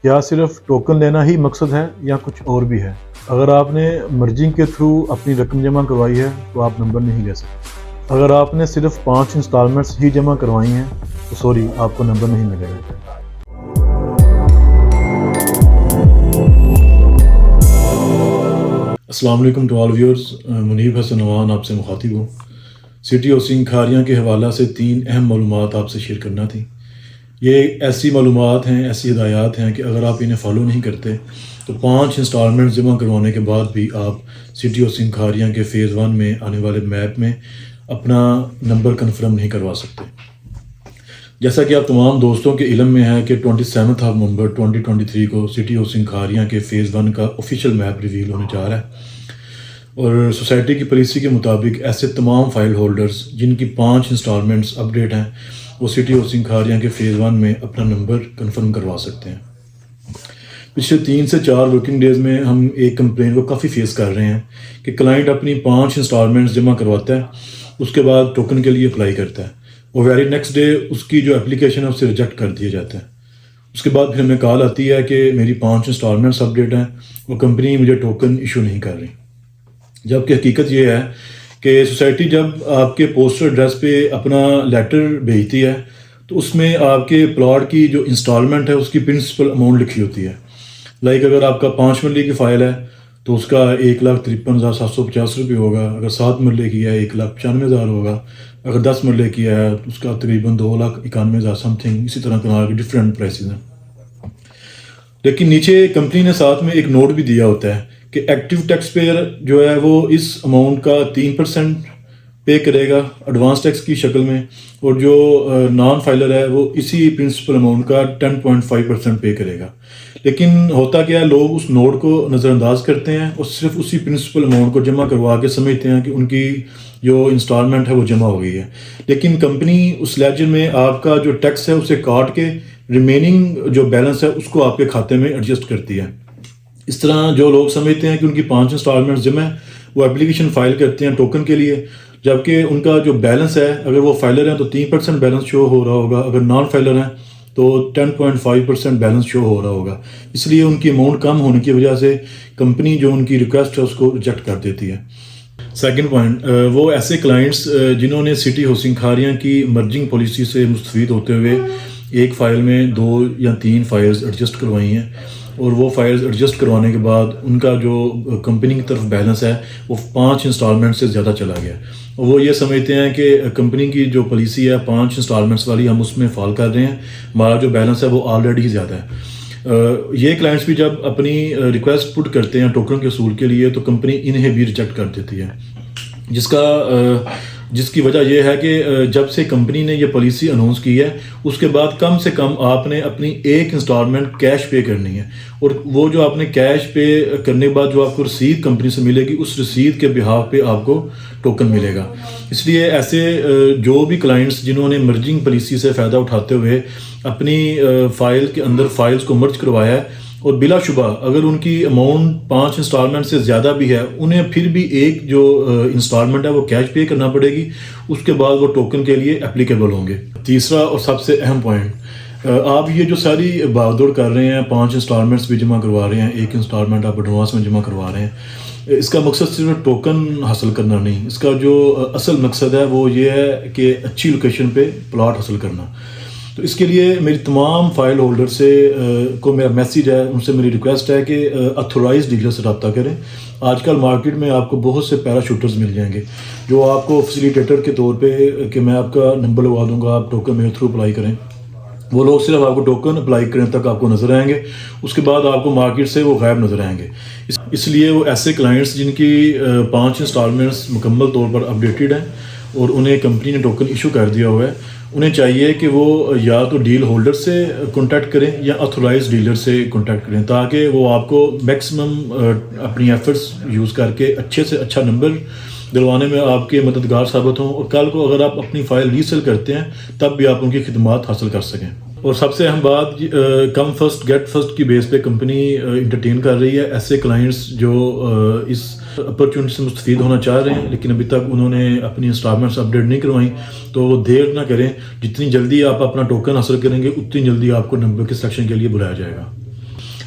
کیا صرف ٹوکن لینا ہی مقصد ہے یا کچھ اور بھی ہے؟ اگر آپ نے مرجنگ کے تھرو اپنی رقم جمع کروائی ہے تو آپ نمبر نہیں لے سکتے۔ اگر آپ نے صرف 5 انسٹالمنٹس ہی جمع کروائی ہیں تو سوری، آپ کو نمبر نہیں ملے گا۔ السلام علیکم ٹو آل ویورز، منیب حسن نوان آپ سے مخاطب ہوں۔ سٹی ہاؤسنگ کھاریاں کے حوالہ سے 3 اہم معلومات آپ سے شیئر کرنا تھی۔ یہ ایسی معلومات ہیں، ایسی ہدایات ہیں کہ اگر آپ انہیں فالو نہیں کرتے تو 5 انسٹالمنٹ جمع کروانے کے بعد بھی آپ سٹی ہاؤسنگ کھاریاں کے فیز 1 میں آنے والے میپ میں اپنا نمبر کنفرم نہیں کروا سکتے۔ جیسا کہ آپ تمام دوستوں کے علم میں ہے کہ 27 نومبر 2023 کو سٹی ہاؤسنگ کھاریاں کے فیز 1 کا آفیشیل میپ ریویل ہونے جا رہا ہے، اور سوسائٹی کی پالیسی کے مطابق ایسے تمام فائل ہولڈرز جن کی 5 انسٹالمنٹس اپ ڈیٹ ہیں وہ سٹی ہاؤسنگ کھاریاں کے فیز 1 میں اپنا نمبر کنفرم کروا سکتے ہیں۔ پچھلے 3 سے 4 ورکنگ ڈیز میں ہم ایک کمپلین کو کافی فیس کر رہے ہیں کہ کلائنٹ اپنی 5 انسٹالمنٹس جمع کرواتا ہے، اس کے بعد ٹوکن کے لیے اپلائی کرتا ہے، اور ویری نیکسٹ ڈے اس کی جو اپلیکیشن ہے اسے ریجیکٹ کر دیا جاتا ہے۔ اس کے بعد پھر ہمیں کال آتی ہے کہ میری 5 انسٹالمنٹس اپ ڈیٹ ہیں اور کمپنی مجھے ٹوکن ایشو نہیں کر رہی، جبکہ حقیقت یہ ہے کہ سوسائٹی جب آپ کے پوسٹل ایڈریس پہ اپنا لیٹر بھیجتی ہے تو اس میں آپ کے پلاٹ کی جو انسٹالمنٹ ہے اس کی پرنسپل اماؤنٹ لکھی ہوتی ہے۔ لائک اگر آپ کا 5 مرلے کی فائل ہے تو اس کا 1,53,750 روپے ہوگا، اگر 7 مرلے کی ہے 1,95,000 ہوگا، اگر 10 مرلے کی ہے تو اس کا تقریباً 2,91,000 سم تھنگ، اسی طرح کے ڈفرینٹ پرائسز ہیں۔ لیکن نیچے کمپنی نے ساتھ میں ایک نوٹ بھی دیا ہوتا ہے کہ ایکٹیو ٹیکس پیئر جو ہے وہ اس اماؤنٹ کا 3% پے کرے گا ایڈوانس ٹیکس کی شکل میں، اور جو نان فائلر ہے وہ اسی پرنسپل اماؤنٹ کا 10.5% پے کرے گا۔ لیکن ہوتا کیا ہے، لوگ اس نوٹ کو نظر انداز کرتے ہیں اور صرف اسی پرنسپل اماؤنٹ کو جمع کروا کے سمجھتے ہیں کہ ان کی جو انسٹالمنٹ ہے وہ جمع ہو گئی ہے، لیکن کمپنی اس لیجر میں آپ کا جو ٹیکس ہے اسے کاٹ کے ریمیننگ جو بیلنس ہے اس کو آپ کے کھاتے میں ایڈجسٹ کرتی ہے۔ اس طرح جو لوگ سمجھتے ہیں کہ ان کی 5 انسٹالمنٹ جمع ہے وہ اپلیکیشن فائل کرتے ہیں ٹوکن کے لیے، جبکہ ان کا جو بیلنس ہے اگر وہ فائلر ہیں تو 3% بیلنس شو ہو رہا ہوگا، اگر نان فائلر ہیں تو 10.5% بیلنس شو ہو رہا ہوگا۔ اس لیے ان کی اماؤنٹ کم ہونے کی وجہ سے کمپنی جو ان کی ریکویسٹ ہے اس کو ریجیکٹ کر دیتی ہے۔ سیکنڈ پوائنٹ، وہ ایسے کلائنٹس جنہوں نے سٹی ہاؤسنگ کھاریاں کی مرجنگ پالیسی سے مستفید ہوتے ہوئے ایک فائل میں 2 یا 3 فائلز ایڈجسٹ کروائی ہیں، اور وہ فائلز ایڈجسٹ کروانے کے بعد ان کا جو کمپنی کی طرف بیلنس ہے وہ 5 انسٹالمنٹ سے زیادہ چلا گیا، اور وہ یہ سمجھتے ہیں کہ کمپنی کی جو پالیسی ہے 5 انسٹالمنٹس والی ہم اس میں فال کر رہے ہیں، ہمارا جو بیلنس ہے وہ آلریڈی ہی زیادہ ہے۔ یہ کلائنٹس بھی جب اپنی ریکویسٹ پٹ کرتے ہیں ٹوکن کے حصول کے لیے تو کمپنی انہیں بھی ریجیکٹ کر دیتی ہے، جس کی وجہ یہ ہے کہ جب سے کمپنی نے یہ پالیسی اناؤنس کی ہے اس کے بعد کم سے کم آپ نے اپنی ایک انسٹالمنٹ کیش پے کرنی ہے، اور وہ جو آپ نے کیش پے کرنے کے بعد جو آپ کو رسید کمپنی سے ملے گی اس رسید کے بہاف پہ آپ کو ٹوکن ملے گا۔ اس لیے ایسے جو بھی کلائنٹس جنہوں نے مرجنگ پالیسی سے فائدہ اٹھاتے ہوئے اپنی فائل کے اندر فائلز کو مرج کروایا ہے، اور بلا شبہ اگر ان کی اماؤنٹ 5 انسٹالمنٹ سے زیادہ بھی ہے انہیں پھر بھی ایک جو انسٹالمنٹ ہے وہ کیش پے کرنا پڑے گی، اس کے بعد وہ ٹوکن کے لیے اپلیکیبل ہوں گے۔ تیسرا اور سب سے اہم پوائنٹ، آپ یہ جو ساری بھاگ کر رہے ہیں، 5 انسٹالمنٹس بھی جمع کروا رہے ہیں، ایک انسٹالمنٹ آپ ایڈوانس میں جمع کروا رہے ہیں، اس کا مقصد صرف ٹوکن حاصل کرنا نہیں، اس کا جو اصل مقصد ہے وہ یہ ہے کہ اچھی لوکیشن پہ پلاٹ حاصل کرنا۔ تو اس کے لیے میری تمام فائل ہولڈر سے کو میرا میسیج ہے، ان سے میری ریکویسٹ ہے کہ اتھورائز ڈیلر سے رابطہ کریں۔ آج کل مارکیٹ میں آپ کو بہت سے پیرا شوٹرز مل جائیں گے جو آپ کو فیسیلیٹیٹر کے طور پہ کہ میں آپ کا نمبر لگوا دوں گا، آپ ٹوکن میرے تھرو اپلائی کریں، وہ لوگ صرف آپ کو ٹوکن اپلائی کرنے تک آپ کو نظر آئیں گے، اس کے بعد آپ کو مارکیٹ سے وہ غائب نظر آئیں گے۔ اس لیے وہ ایسے کلائنٹس جن کی 5 انسٹالمنٹس مکمل طور پر اپڈیٹڈ ہیں اور انہیں کمپنی نے ٹوکن ایشو کر دیا ہوا ہے، انہیں چاہیے کہ وہ یا تو ڈیل ہولڈر سے کانٹیکٹ کریں یا اتھورائز ڈیلر سے کانٹیکٹ کریں، تاکہ وہ آپ کو میکسیمم اپنی ایفرٹس یوز کر کے اچھے سے اچھا نمبر دلوانے میں آپ کے مددگار ثابت ہوں، اور کل کو اگر آپ اپنی فائل ریسیل کرتے ہیں تب بھی آپ ان کی خدمات حاصل کر سکیں۔ اور سب سے اہم بات، کم فرسٹ گیٹ فرسٹ کی بیس پہ کمپنی انٹرٹین کر رہی ہے ایسے کلائنٹس جو اس اپرچونٹی سے مستفید ہونا چاہ رہے ہیں لیکن ابھی تک انہوں نے اپنی انسٹالمنٹس اپڈیٹ نہیں کروائیں، تو وہ دیر نہ کریں، جتنی جلدی آپ اپنا ٹوکن حاصل کریں گے اتنی جلدی آپ کو نمبر کے سلیکشن کے لیے بلایا جائے گا۔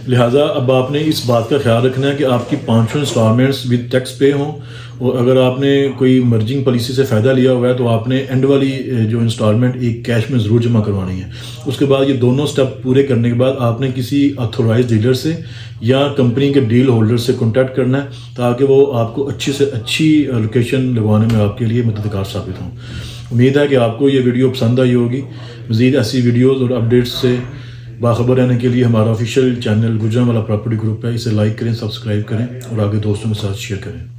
لہٰذا اب آپ نے اس بات کا خیال رکھنا ہے کہ آپ کی 500 انسٹالمنٹس ود ٹیکس پے ہوں، اور اگر آپ نے کوئی مرجنگ پالیسی سے فائدہ لیا ہوا ہے تو آپ نے اینڈ والی جو انسٹالمنٹ ایک کیش میں ضرور جمع کروانی ہے۔ اس کے بعد یہ دونوں سٹیپ پورے کرنے کے بعد آپ نے کسی اتھورائز ڈیلر سے یا کمپنی کے ڈیل ہولڈر سے کانٹیکٹ کرنا ہے تاکہ وہ آپ کو اچھی سے اچھی لوکیشن لگوانے میں آپ کے لیے مددگار ثابت ہوں۔ امید ہے کہ آپ کو یہ ویڈیو پسند آئی ہوگی۔ مزید ایسی ویڈیوز اور اپڈیٹس سے باخبر رہنے کے لیے ہمارا official channel Gujranwala property group ہے، اسے لائک کریں، سبسکرائب کریں اور آگے دوستوں کے ساتھ شیئر کریں۔